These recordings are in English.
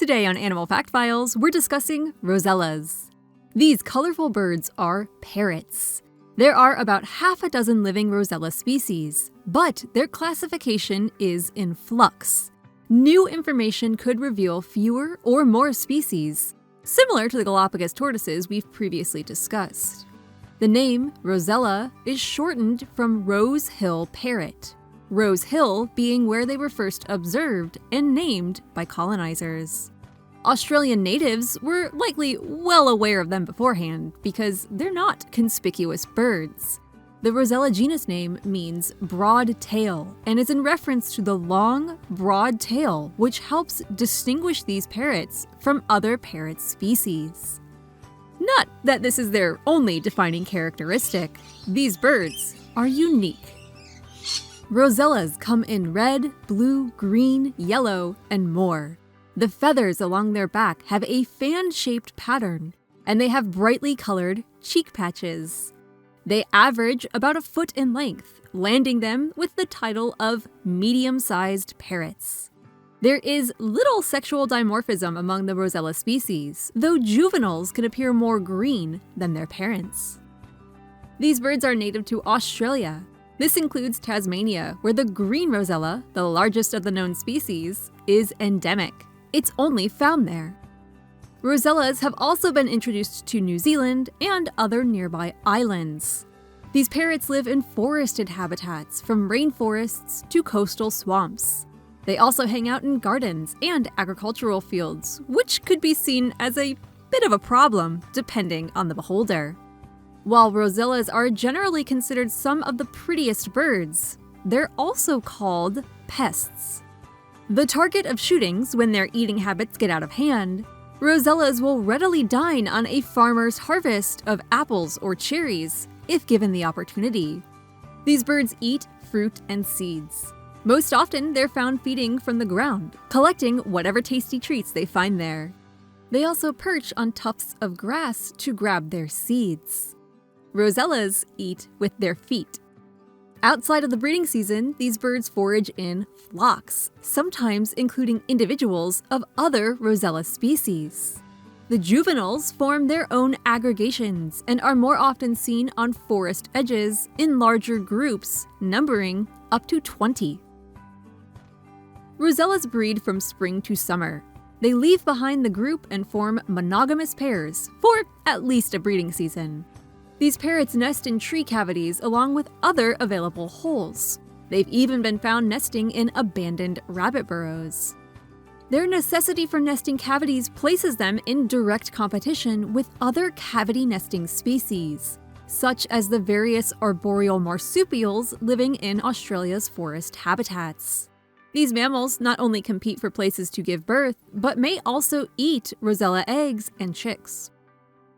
Today on Animal Fact Files, we're discussing Rosellas. These colorful birds are parrots. There are about half a dozen living Rosella species, but their classification is in flux. New information could reveal fewer or more species, similar to the Galapagos tortoises we've previously discussed. The name Rosella is shortened from Rose Hill Parrot, Rose Hill being where they were first observed and named by colonizers. Australian natives were likely well aware of them beforehand because they're not conspicuous birds. The Rosella genus name means broad tail and is in reference to the long, broad tail which helps distinguish these parrots from other parrot species. Not that this is their only defining characteristic. These birds are unique. Rosellas come in red, blue, green, yellow, and more. The feathers along their back have a fan-shaped pattern, and they have brightly colored cheek patches. They average about a foot in length, landing them with the title of medium-sized parrots. There is little sexual dimorphism among the Rosella species, though juveniles can appear more green than their parents. These birds are native to Australia. This includes Tasmania, where the green Rosella, the largest of the known species, is endemic. It's only found there. Rosellas have also been introduced to New Zealand and other nearby islands. These parrots live in forested habitats, from rainforests to coastal swamps. They also hang out in gardens and agricultural fields, which could be seen as a bit of a problem, depending on the beholder. While Rosellas are generally considered some of the prettiest birds, they're also called pests. The target of shootings when their eating habits get out of hand, Rosellas will readily dine on a farmer's harvest of apples or cherries, if given the opportunity. These birds eat fruit and seeds. Most often, they're found feeding from the ground, collecting whatever tasty treats they find there. They also perch on tufts of grass to grab their seeds. Rosellas eat with their feet. Outside of the breeding season, these birds forage in flocks, sometimes including individuals of other Rosella species. The juveniles form their own aggregations and are more often seen on forest edges in larger groups, numbering up to 20. Rosellas breed from spring to summer. They leave behind the group and form monogamous pairs for at least a breeding season. These parrots nest in tree cavities along with other available holes. They've even been found nesting in abandoned rabbit burrows. Their necessity for nesting cavities places them in direct competition with other cavity nesting species, such as the various arboreal marsupials living in Australia's forest habitats. These mammals not only compete for places to give birth, but may also eat Rosella eggs and chicks.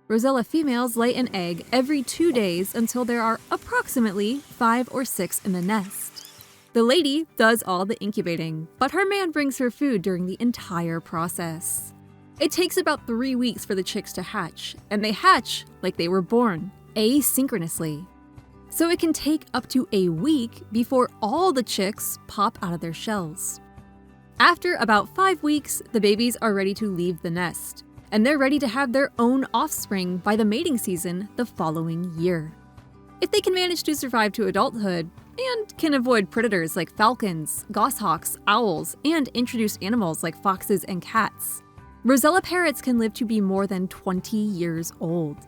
Rosella females lay an egg every 2 days until there are approximately 5 or 6 in the nest. The lady does all the incubating, but her man brings her food during the entire process. It takes about 3 weeks for the chicks to hatch, and they hatch like they were born, asynchronously. So it can take up to a week before all the chicks pop out of their shells. After about 5 weeks, the babies are ready to leave the nest, and they're ready to have their own offspring by the mating season the following year. If they can manage to survive to adulthood, and can avoid predators like falcons, goshawks, owls, and introduced animals like foxes and cats, Rosella parrots can live to be more than 20 years old.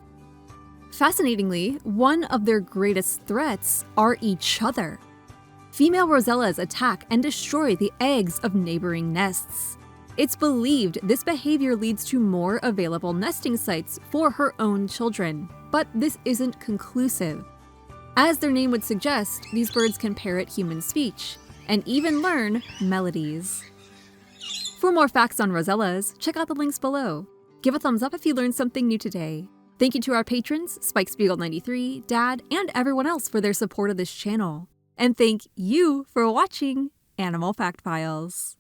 Fascinatingly, one of their greatest threats are each other. Female Rosellas attack and destroy the eggs of neighboring nests. It's believed this behavior leads to more available nesting sites for her own children, but this isn't conclusive. As their name would suggest, these birds can parrot human speech and even learn melodies. For more facts on Rosellas, check out the links below. Give a thumbs up if you learned something new today. Thank you to our patrons, SpikeSpiegel93, Dad, and everyone else for their support of this channel. And thank you for watching Animal Fact Files.